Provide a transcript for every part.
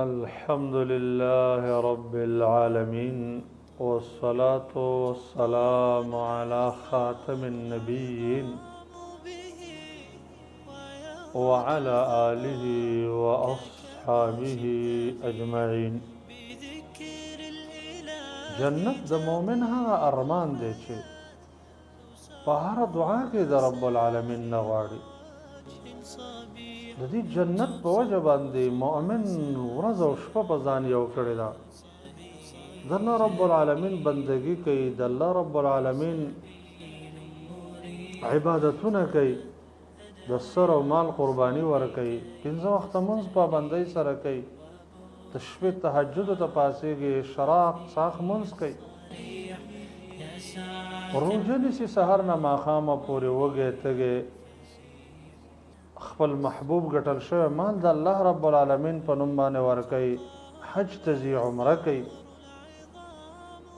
الحمد لله رب العالمين، والصلاة والسلام على خاتم النبيين وعلى آله وأصحابه أجمعين. جنت د مومن هغه ارمان دی چې په هر دعا کې د رب العالمین نه غواړي. د دې جنت په وجه باندې مؤمن ورځ او شپه په ځان یو کړی ده. د الله رب العالمین بندگی کوي، د الله رب العالمین عبادتونه کوي، د سر او مال قرباني ورکوي، پنځه وخته مونځ پابندۍ سره کوي، د شپې تهجد ته پاڅېږي، شراق ساخ مونځ کوي، روژه نیسي سحر نه ماښامه پورې وږی تږی، خپل محبوب ګټل شوی مال د الله رب العالمین په نوم باندې ورکوي، حج ته ځي، عمره کوي.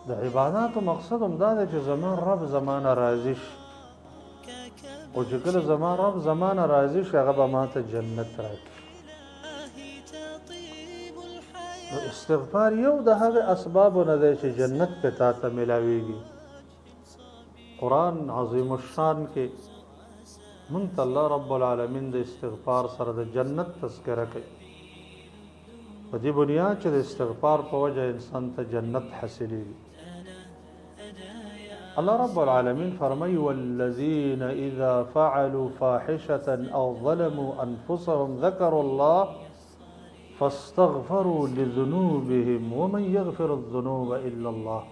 د عباداتو مقصد هم دا دی چې زما رب زمانه راضي شي، او چې کله زما رب زمانه راضي شي هغه به ماته جنت راکړي. نو استغفار یو د هغې اسبابو نه دی چې جنت پې تا ته میلاویږي. قرآن عظیم الشان کې مونږ ته الله رب العالمین د استغفار سره د جنت تذکره کوي. په دې بنیاد چې د استغفار په وجه انسان ته جنت حاصلېږي. الله رب العالمین فرمایي: والذین اذا فعلوا فاحشة او ظلموا انفسهم ذکروا الله فاستغفروا لذنوبهم ومن يغفر الذنوب الا الله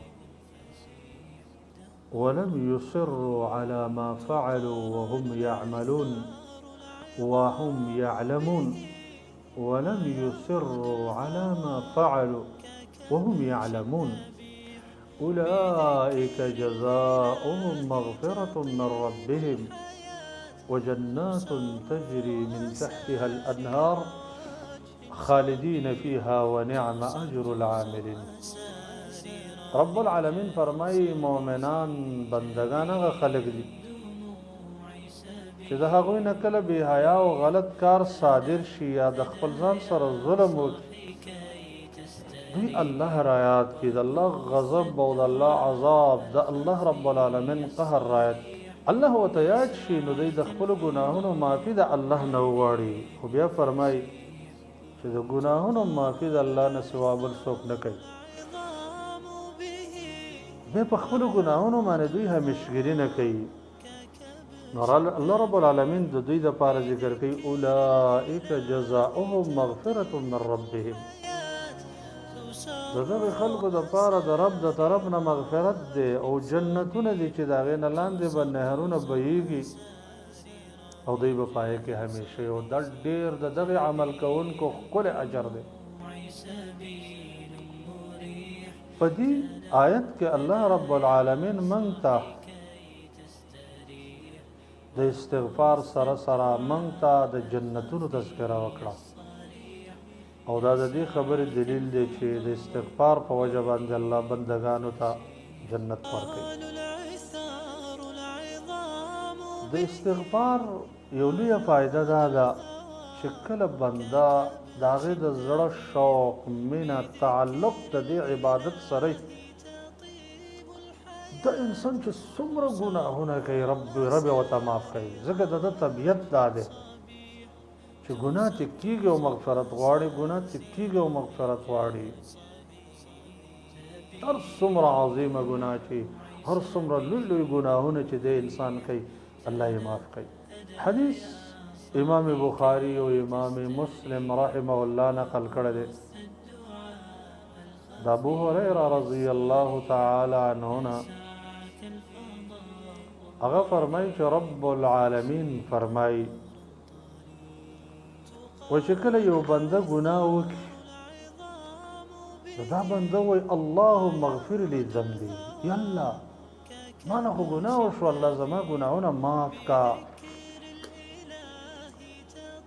ولم يصروا على ما فعلوا وهم يعملون وهم يعلمون ولم يصروا على ما فعلوا وهم يعلمون أولئك جزاؤهم مغفرة من ربهم وجنات تجري من تحتها الأنهار خالدين فيها ونعم أجر العاملين. رب العالمین فرمایي مؤمنان بندگان هغه خلق دي چې د هغوی نه کله بې حیا او غلط کار صادر شي یا د خپل ځان سره ظلم وکړي، دوی الله را یاد کړي، د الله غضب او د الله عذاب، د الله رب العالمین قهر را یاد کړي. الله ورته یاد شي نو دوی د خپلو ګناهونو معافي د الله نه وغواړي. خو بیا فرمایي چې د ګناهونو معافي د الله نه سوا بل څوک نه کوي. بیا په خپلو ګناهونو باندې دوی همیشګري نه کوي. نو الله رب العالمین د دوی دپاره ذکر کوي: اولئک جزاؤهم مغفرة من ربهم. د دغې خلکو دپاره د رب د طرف نه مغفرت دی او جنتونه دي چې د هغې نه لاندې به نهرونه بهیږي او دوی به په هغې کې همیشه او دا ډېر د دغې عمل کوونکو ښکلی اجر دی. په دې آیت کې الله رب العالمین موږ ته د استغفار سره سره موږ ته د جنتونو تذکره وکړه، او دا د دې خبرې دلیل دی چې د استغفار په وجه باندې الله بندگانو ته جنت ورکوي. د استغفار یو لویه فایده دا ده چې کله بنده د هغې د زړه شوق، مینه، تعلق د دې عبادت سره د انسان چې څومره ګناهونه کوي رب ورته معاف کوي. ځکه د ده طبیعت دا دی چې ګناه چې کېږي او مغفرت غواړي، ګناه چې کېږي او مغفرت غواړي. هر څومره عظیمه ګناه چې هر څومره لوی لوی ګناهونه چې د انسان کوي الله یې معاف کوي. حدیث امام بخاری او امام مسلم رحمه الله نقل کړی دی د ابو هریره رضی الله تعالی عنه نه. هغه فرمایي چې رب العالمین فرمایي و چې کله یو بنده ګناه وکړي نو دا بنده وایي اللهم اغفر لي ذنبي، یا الله ما نه خو ګناه وشو، الله زما ګناهونه معاف کا.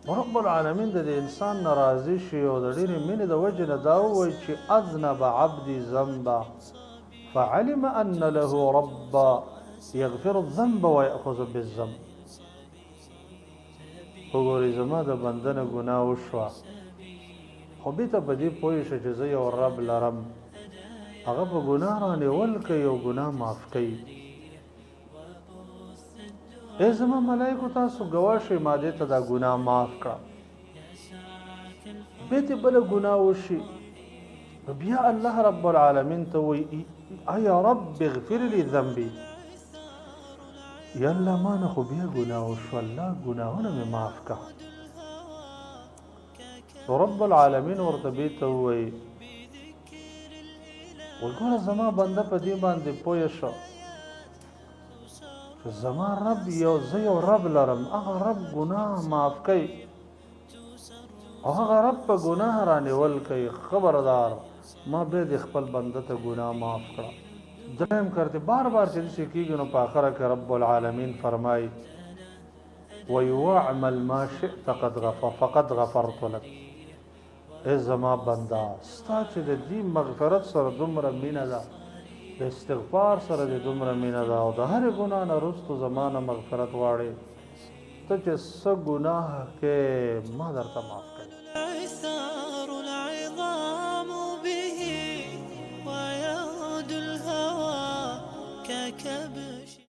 رب العالمین د انسان ناراضي شي او د ډېرې مینې د وجې نه دا ووایي چې اذنب عبدي ذنبا فعلم ان له ربا یغفر الذنب ویأخذ بالذنب. وګورئ زما د بنده نه ګناه وشوه خو بیا ته په دې پوه شه چې زه یو رب لرم هغه په ګناه رانیول کوي او ګناه معاف کوي. ای زما ملایکو تاسو ګواه شئ ما دې ته دا ګناه معاف کړه، بیا دې بله ګناه وشي بیا الله رب العالمین ته وایي ای رب اغفر لي ذنبي، یا الله ما نه خو بیا ګناه وشو، الله ګناهونه مې معاف کړه. رب العالمین ورته بیا ته وایي وګوره زما بنده په دې باندې پوه شه چې زما رب زه یو رب لرم، هغه رب ګناه معاف کوي او هغه رب په ګناه رانیول کوي. خبردار ما بیا د خپل بنده ته ګناه معاف کړه. دریم کرتے بار بار چې داسې کېږي نو په آخره کې رب العالمین فرمایي وَيُعْمَلْ مَا شِئْتَ فَقَدْ غَفَرْتُ لَكَ. ای زما بنده ستا چې د دې مغفرت سره دومره مینه ده، د استغفار سره د دومره مینه ده او د هرې ګناه نه وروستو زما نه مغفرت غواړې، ته چې څه ګناه کې ما درته معاف کوي.